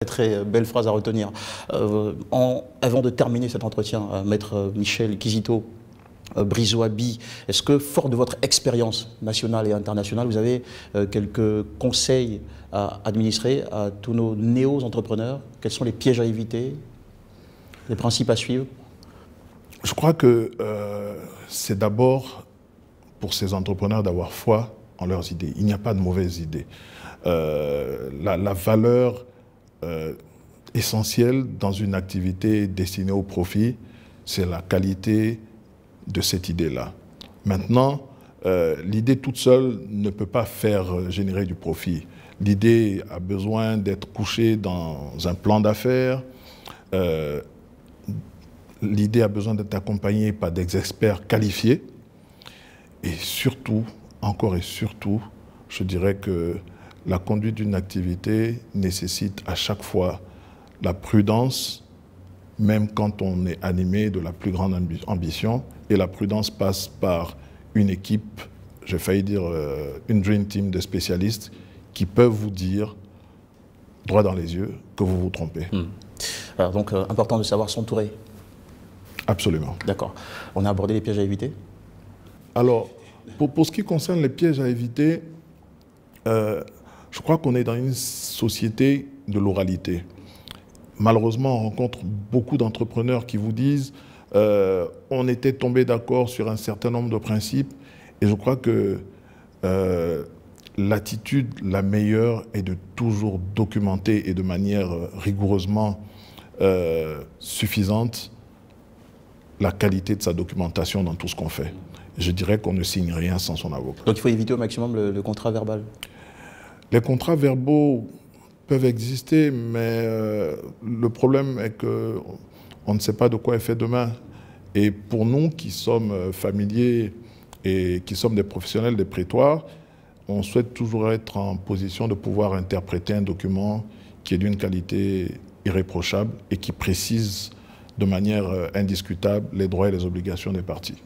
Très belle phrase à retenir. Avant de terminer cet entretien, Maître Michel Kizito Brizois-Bi, est-ce que, fort de votre expérience nationale et internationale, vous avez quelques conseils à administrer à tous nos néo-entrepreneurs? Quels sont les pièges à éviter, les principes à suivre? Je crois que c'est d'abord pour ces entrepreneurs d'avoir foi en leurs idées. Il n'y a pas de mauvaises idées. La valeur essentielle dans une activité destinée au profit, c'est la qualité de cette idée-là. Maintenant, l'idée toute seule ne peut pas faire générer du profit. L'idée a besoin d'être couchée dans un plan d'affaires. L'idée a besoin d'être accompagnée par des experts qualifiés. Et surtout, encore et surtout, je dirais que la conduite d'une activité nécessite à chaque fois la prudence, même quand on est animé de la plus grande ambition. Et la prudence passe par une équipe, j'ai failli dire une dream team de spécialistes qui peuvent vous dire, droit dans les yeux, que vous vous trompez. Alors donc, important de savoir s'entourer. Absolument. D'accord. On a abordé les pièges à éviter? Alors, pour ce qui concerne les pièges à éviter, je crois qu'on est dans une société de l'oralité. Malheureusement, on rencontre beaucoup d'entrepreneurs qui vous disent on était tombé d'accord sur un certain nombre de principes, et je crois que l'attitude la meilleure est de toujours documenter et de manière rigoureusement suffisante la qualité de sa documentation dans tout ce qu'on fait. Je dirais qu'on ne signe rien sans son avocat. Donc il faut éviter au maximum le contrat verbal. Les contrats verbaux peuvent exister, mais le problème est qu'on ne sait pas de quoi est fait demain. Et pour nous qui sommes familiers et qui sommes des professionnels des prétoires, on souhaite toujours être en position de pouvoir interpréter un document qui est d'une qualité irréprochable et qui précise de manière indiscutable les droits et les obligations des parties.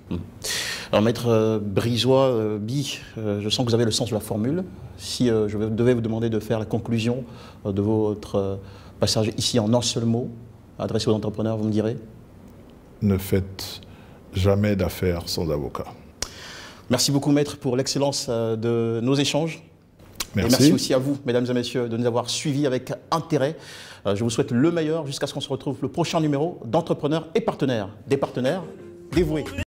Alors, Maître Brizois-Bi, je sens que vous avez le sens de la formule. Si je devais vous demander de faire la conclusion de votre passage ici en un seul mot, adressé aux entrepreneurs, vous me direz? Ne faites jamais d'affaires sans avocat. Merci beaucoup, Maître, pour l'excellence de nos échanges. Merci. Et merci aussi à vous, mesdames et messieurs, de nous avoir suivis avec intérêt. Je vous souhaite le meilleur jusqu'à ce qu'on se retrouve le prochain numéro d'Entrepreneurs et Partenaires. Des partenaires dévoués.